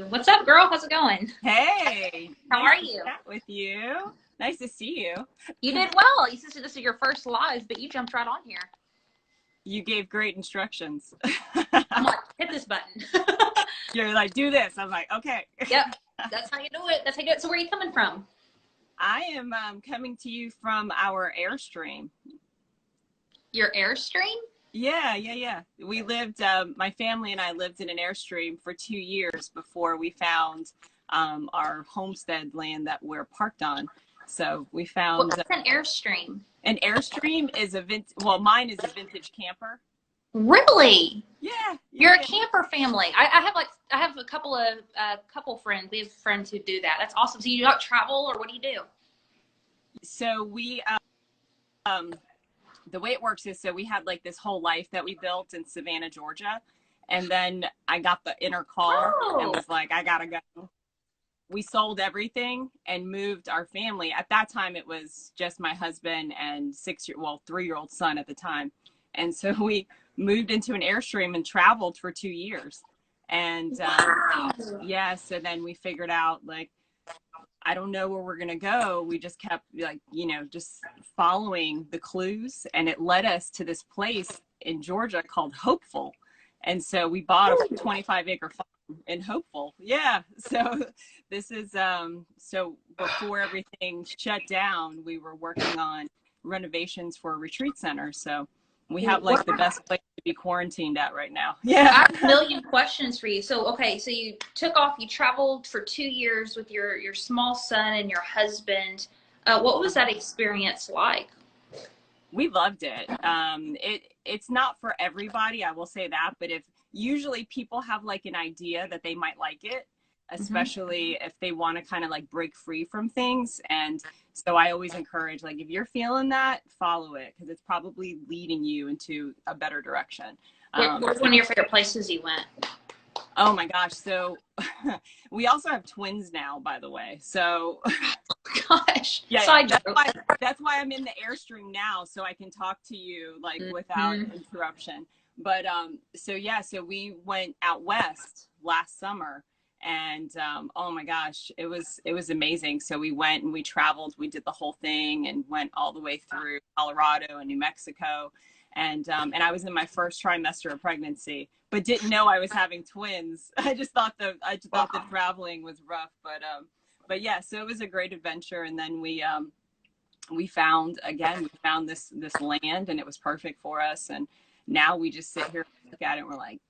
What's up, girl? How's it going? Hey, How nice are to you? chat with you. Nice to see you. You did well. You said this is your first live, but you jumped right on here. You gave great instructions. I'm like, hit this button. You're like, do this. I'm like, okay. Yep, that's how you do it. That's how you do it. So where are you coming from? I am coming to you from our Airstream. Your Airstream? Yeah. We lived, my family and I lived in an Airstream for 2 years before we found our homestead land that we're parked on. So we found What's an Airstream? an Airstream is well, mine is a vintage camper. Really? Yeah. You're a camper family. I have a couple friends. We have friends who do that. That's awesome. So you don't travel, or what do you do? So we um the way it works is, so we had like this whole life that we built in Savannah, Georgia. And then I got the inner call and was like, I gotta go. We sold everything and moved our family. At that time, it was just my husband and 3-year-old son at the time. And so we moved into an Airstream and traveled for 2 years. And Wow. yeah, so then we figured out, like, I don't know where we're going to go. We just kept, like, just following the clues. And it led us to this place in Georgia called Hopeful. And so we bought a 25-acre farm in Hopeful. Yeah. So this is, so before everything shut down, we were working on renovations for a retreat center. So we have like the best place to be quarantined at right now. I Yeah. have a million questions for you. So, okay, so you took off, you traveled for 2 years with your small son and your husband. What was that experience like? We loved it. It's not for everybody, I will say that, but if usually people have like an idea that they might like it, especially if they want to kind of like break free from things. And so I always encourage, like, if you're feeling that, follow it, because it's probably leading you into a better direction. Where's one of your favorite places you went? Oh my gosh. So we also have twins now, by the way. So Gosh, yeah, side joke. that's why I'm in the Airstream now, so I can talk to you like without interruption. But so we went out west last summer, and oh my gosh, it was amazing. So we went and we traveled, we did the whole thing and went all the way through Colorado and New Mexico. And I was in my first trimester of pregnancy, but didn't know I was having twins. I just thought the traveling was rough, but yeah, so it was a great adventure. And then we found this land, and it was perfect for us. And now we just sit here and look at it and we're like,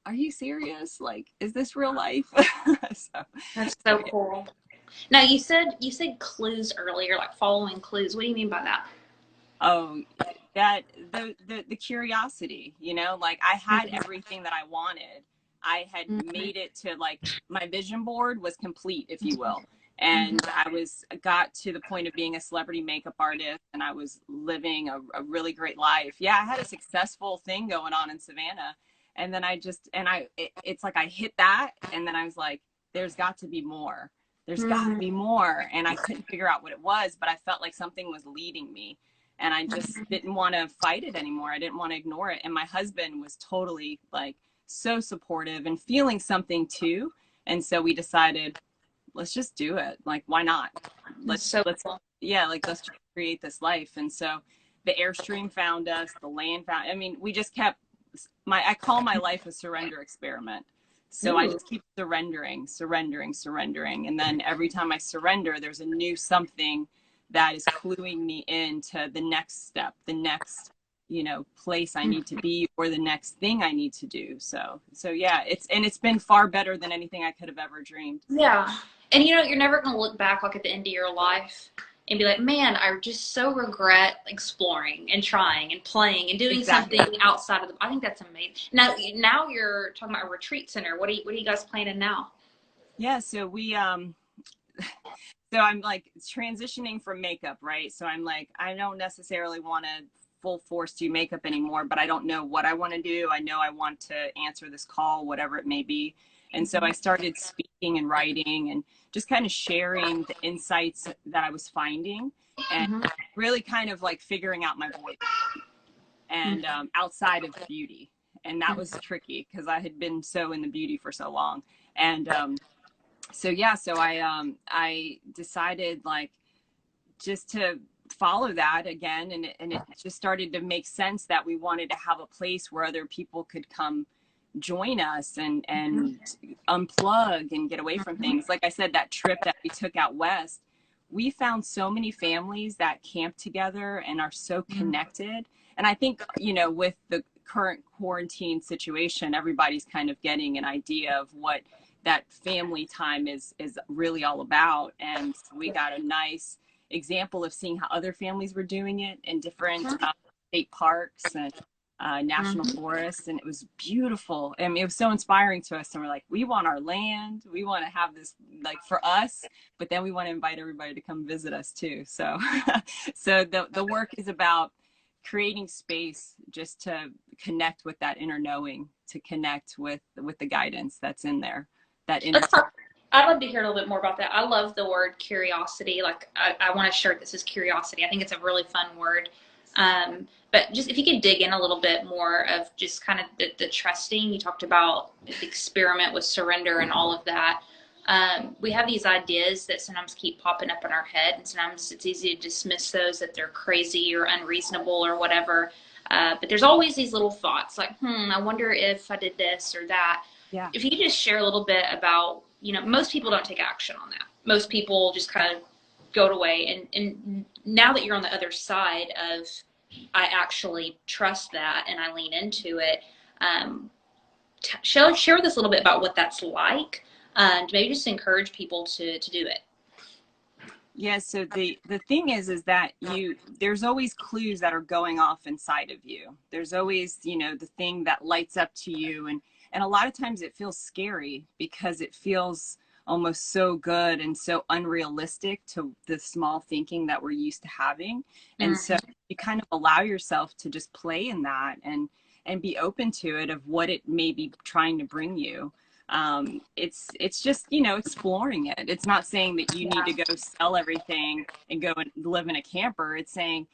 are you serious? Like, is this real life? So That's so cool. Now you said clues earlier, like following clues. What do you mean by that? oh, that the curiosity, like, I had everything that I wanted. I had made it to, like, my vision board was complete, if you will. And got to the point of being a celebrity makeup artist, and I was living a really great life. Yeah, I had a successful thing going on in Savannah. And then it's like I hit that, and then I was like, there's got to be more. There's got to be more. And I couldn't figure out what it was, but I felt like something was leading me. And I just didn't want to fight it anymore. I didn't want to ignore it. And my husband was totally, like, so supportive and feeling something too. And so we decided, let's just do it. Like, why not? Let's Cool. yeah, like, let's just create this life. And so the Airstream found us, the land found, I mean, we just kept, I call my life a surrender experiment. So I just keep surrendering. And then every time I surrender, there's a new something that is cluing me into the next step, the next, place I need to be, or the next thing I need to do. So yeah, it's been far better than anything I could have ever dreamed. Yeah. And you're never going to look back like at the end of your life and be like, man, I just so regret exploring and trying and playing and doing something outside of the, I think that's amazing. Now you're talking about a retreat center. What are you guys planning now? Yeah. So so I'm like transitioning from makeup, right? So I'm like, I don't necessarily want to full force do makeup anymore, but I don't know what I want to do. I know I want to answer this call, whatever it may be. And so I started speaking and writing and just kind of sharing the insights that I was finding, and really kind of like figuring out my voice and outside of beauty. And that was tricky because I had been so in the beauty for so long. And So yeah, so I decided like just to follow that again, and it just started to make sense that we wanted to have a place where other people could come join us and unplug and get away from things. Like I said, that trip that we took out west, we found so many families that camp together and are so connected. And I think, you know, with the current quarantine situation, everybody's kind of getting an idea of what that family time is really all about. And we got a nice example of seeing how other families were doing it in different state parks and national forests, and it was beautiful. I mean, it was so inspiring to us, and we're like, we want our land, we want to have this like for us, but then we want to invite everybody to come visit us too. So so the work is about creating space just to connect with that inner knowing, to connect with the guidance that's in there, that inner. I'd love to hear a little bit more about that. I love the word curiosity. Like, I want a shirt that says curiosity. I think it's a really fun word. But just if you could dig in a little bit more of just kind of the trusting. You talked about the experiment with surrender and all of that. We have these ideas that sometimes keep popping up in our head, and sometimes it's easy to dismiss those, that they're crazy or unreasonable or whatever. But there's always these little thoughts like, I wonder if I did this or that. Yeah. If you could just share a little bit about, most people don't take action on that. Most people just kind of go away. And now that you're on the other side of, I actually trust that and I lean into it, share with us a little bit about what that's like, and maybe just encourage people to do it. Yeah, so the thing is that there's always clues that are going off inside of you. There's always, you know, the thing that lights up to you, and a lot of times it feels scary because it feels almost so good and so unrealistic to the small thinking that we're used to having. And so you kind of allow yourself to just play in that and be open to it, of what it may be trying to bring you. It's just, you know, exploring it. It's not saying that you need to go sell everything and go and live in a camper. It's saying,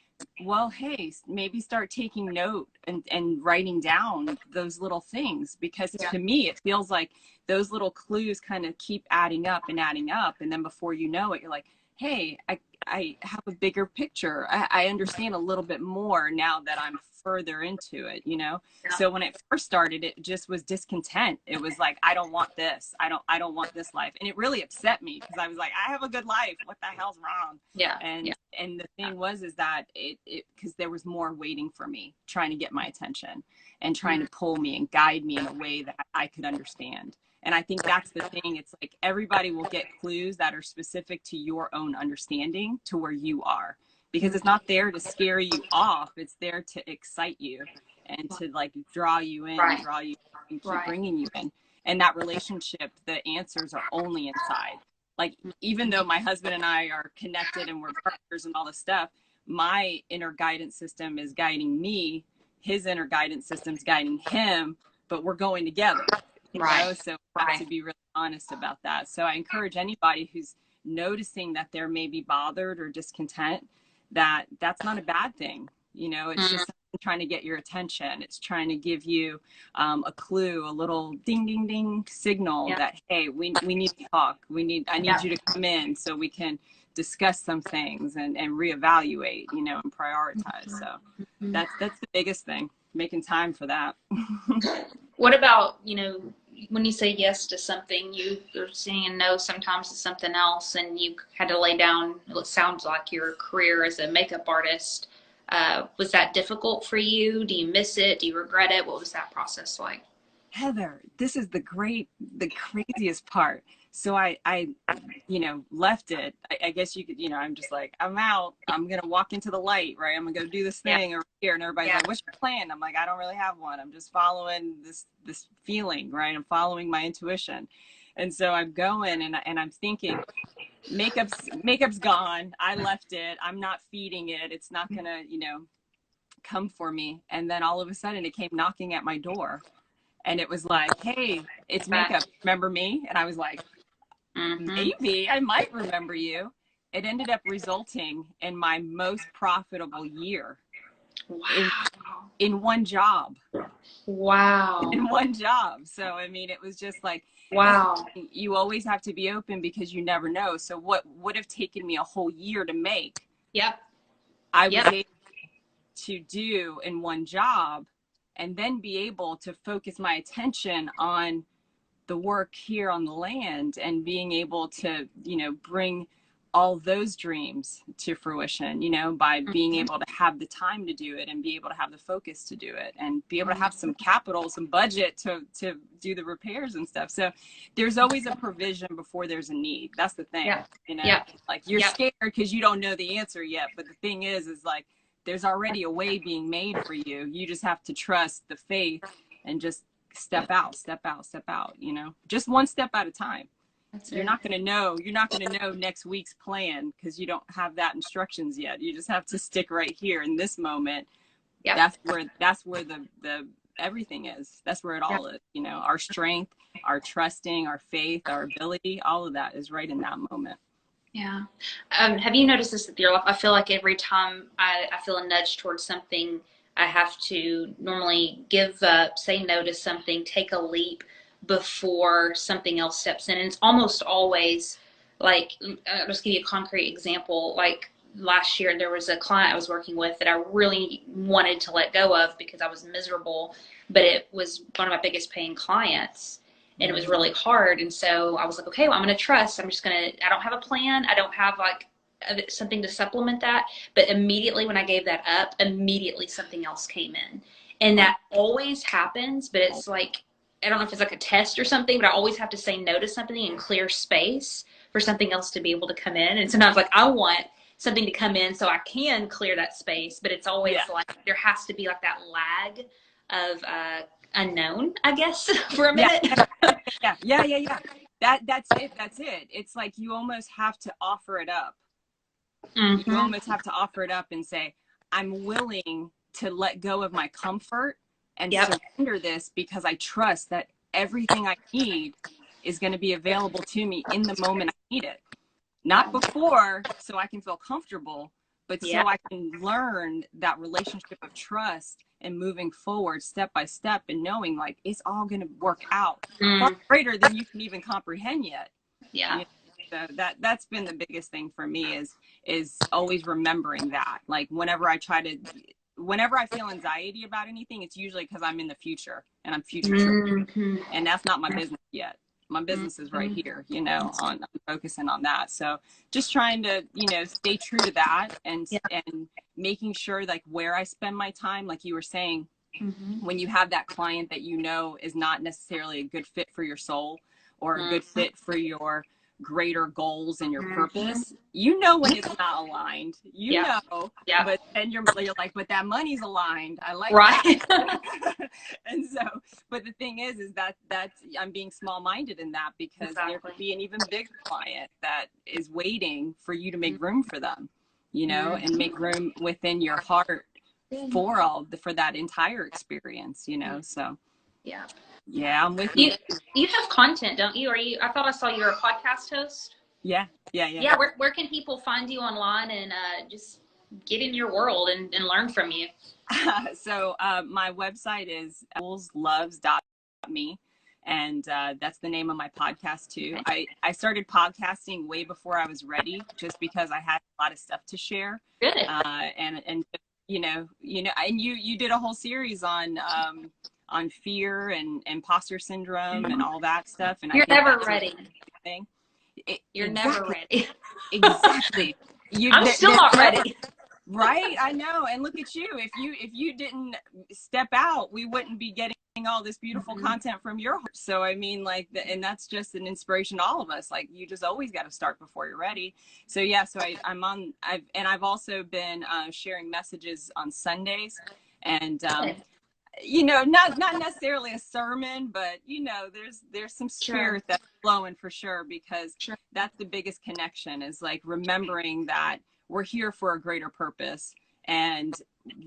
well, hey, maybe start taking note and writing down those little things, because to me, it feels like those little clues kind of keep adding up and adding up. And then before you know it, you're like, hey, I have a bigger picture. I understand a little bit more now that I'm further into it, you know? So when it first started, it just was discontent. It was like, I don't want this. I don't want this life. And it really upset me, because I was like, I have a good life. What the hell's wrong? And the thing is that it because there was more waiting for me, trying to get my attention and trying to pull me and guide me in a way that I could understand. And I think that's the thing. It's like everybody will get clues that are specific to your own understanding, to where you are, because it's not there to scare you off. It's there to excite you and to like draw you in, draw you and keep bringing you in. And that relationship, the answers are only inside. Like, even though my husband and I are connected and we're partners and all this stuff, my inner guidance system is guiding me. His inner guidance system is guiding him, but we're going together. You know? So we have to be really honest about that. So I encourage anybody who's noticing that they're maybe bothered or discontent, that that's not a bad thing. You know, it's just trying to get your attention. It's trying to give you a clue, a little ding, ding, ding signal that, hey, we need to talk. I need you to come in so we can discuss some things and reevaluate, you know, and prioritize. So that's the biggest thing, making time for that. What about, when you say yes to something, you're saying no sometimes to something else, and you had to lay down, it sounds like, your career as a makeup artist. Was that difficult for you? Do you miss it? Do you regret it? What was that process like? Heather, this is the craziest part. So I left it. I guess you could, I'm just like, I'm out. I'm going to walk into the light, right? I'm going to go do this thing over here. And everybody's like, what's your plan? I'm like, I don't really have one. I'm just following this feeling, right? I'm following my intuition. And so I'm going and I'm thinking, makeup's gone. I left it. I'm not feeding it. It's not going to, come for me. And then all of a sudden it came knocking at my door. And it was like, hey, it's makeup. Remember me? And I was like, maybe I might remember you. It ended up resulting in my most profitable year. Wow. in one job. Wow. In one job. So, I mean, it was just like, Wow. you always have to be open because you never know. So what would have taken me a whole year to make, Yep. I was Yep. able to do in one job, and then be able to focus my attention on the work here on the land, and being able to, you know, bring all those dreams to fruition, you know, by being able to have the time to do it, and be able to have the focus to do it, and be able to have some capital, some budget to do the repairs and stuff. So there's always a provision before there's a need. That's the thing. Yep. You know, Yep. like you're Yep. scared because you don't know the answer yet. But the thing is like, there's already a way being made for you. You just have to trust the faith and just step out, step out, step out, you know, just one step at a time. You're not going to know next week's plan because you don't have that instructions yet. You just have to stick right here in this moment. Yep. That's where the everything is. That's where it all is. You know, our strength, our trusting, our faith, our ability, all of that is right in that moment. Yeah. Have you noticed this with your life? I feel like every time I feel a nudge towards something, I have to normally give up, say no to something, take a leap before something else steps in. And it's almost always like, I'll just give you a concrete example. Like last year, there was a client I was working with that I really wanted to let go of because I was miserable, but it was one of my biggest paying clients. And it was really hard. And so I was like, okay, well, I'm going to trust. I don't have a plan. I don't have like something to supplement that. But immediately when I gave that up, immediately something else came in. And that always happens, but it's like, I don't know if it's like a test or something, but I always have to say no to something and clear space for something else to be able to come in. And sometimes like I want something to come in so I can clear that space, but it's always like there has to be like that lag of unknown, I guess, for a minute. Yeah. That's it. It's like you almost have to offer it up. Mm-hmm. You almost have to offer it up and say, I'm willing to let go of my comfort and surrender this because I trust that everything I need is going to be available to me in the moment I need it. Not before, so I can feel comfortable, but so I can learn that relationship of trust and moving forward step by step, and knowing like it's all going to work out far greater than you can even comprehend yet. Yeah. So that's been the biggest thing for me is always remembering that. Like whenever I feel anxiety about anything, it's usually because I'm in the future and I'm future tripping, and that's not my business yet. My business is right here, you know, I'm focusing on that. So just trying to, you know, stay true to that, and making sure like where I spend my time, like you were saying, when you have that client that you know is not necessarily a good fit for your soul or a good fit for your greater goals and your purpose, you know, when it's not aligned, you know, but then you're like, but that money's aligned. I like that. And so, but the thing is that's I'm being small-minded in that, because there could be an even bigger client that is waiting for you to make room for them, you know, and make room within your heart for that entire experience, you know. So yeah, I'm with you. You have content, don't you? I thought I saw you were a podcast host. Yeah. Where can people find you online and just get in your world and learn from you? So my website is julesloves.me, and that's the name of my podcast too. I started podcasting way before I was ready, just because I had a lot of stuff to share. Good. And you know, and you did a whole series on fear and imposter syndrome and all that stuff. And you're never ready. You're never ready. Exactly. I'm still not ready. Right. I know. And look at you. If you didn't step out, we wouldn't be getting all this beautiful content from your heart. So I mean, like, and that's just an inspiration to all of us. Like, you just always got to start before you're ready. So yeah. So I've also been sharing messages on Sundays, and you know, not necessarily a sermon, but you know, there's some spirit that's flowing for sure, because that's the biggest connection, is like remembering that we're here for a greater purpose. And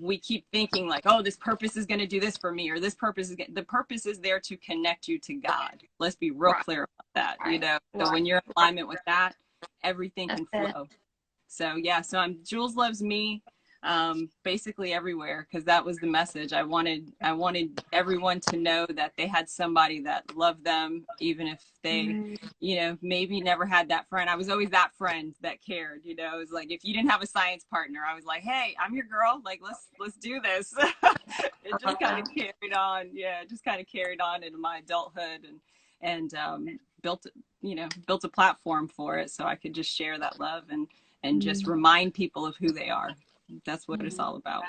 we keep thinking like, oh, this purpose is going to do this for me, or this purpose the purpose is there to connect you to God. Let's be real clear about that, you know. So when you're in alignment with that, everything can flow. So yeah, so I'm Jules Loves Me. basically everywhere, because that was the message. I wanted everyone to know that they had somebody that loved them, even if they, maybe never had that friend. I was always that friend that cared. It was like, if you didn't have a science partner, I was like, hey, I'm your girl. Like, let's do this. It just kind of carried on. Yeah, it just kind of carried on into my adulthood, and built a platform for it, so I could just share that love and just remind people of who they are. That's what it's all about.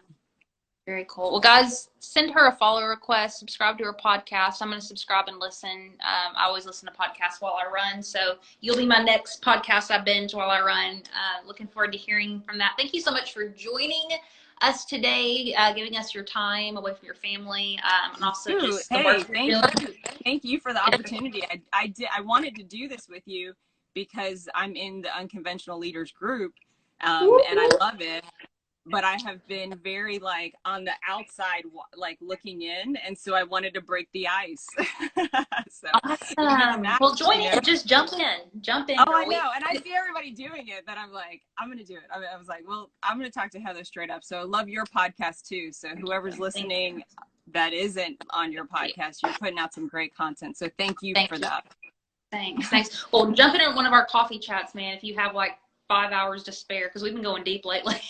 Very cool. Well, guys, send her a follow request, subscribe to her podcast. I'm going to subscribe and listen. I always listen to podcasts while I run, so you'll be my next podcast I binge while I run. Looking forward to hearing from that. Thank you so much for joining us today, giving us your time away from your family, and also just the work you're doing. Thank you for the opportunity. I wanted to do this with you because I'm in the Unconventional Leaders group, and I love it. But I have been very like on the outside, like looking in. And so I wanted to break the ice. So, awesome. Well, join in. Just jump in. Oh, I know. And I see everybody doing it, that I'm like, I'm going to do it. I was like, well, I'm going to talk to Heather straight up. So I love your podcast too. So whoever's listening that isn't on your podcast, you're putting out some great content. So thank you for that. Thanks. Well, jump in one of our coffee chats, man, if you have like 5 hours to spare, because we've been going deep lately.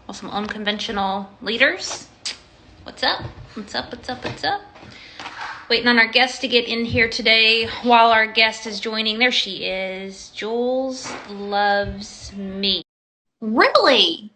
Well, some unconventional leaders. What's up? Waiting on our guest to get in here today. While our guest is joining, there she is. Jules loves me. Really?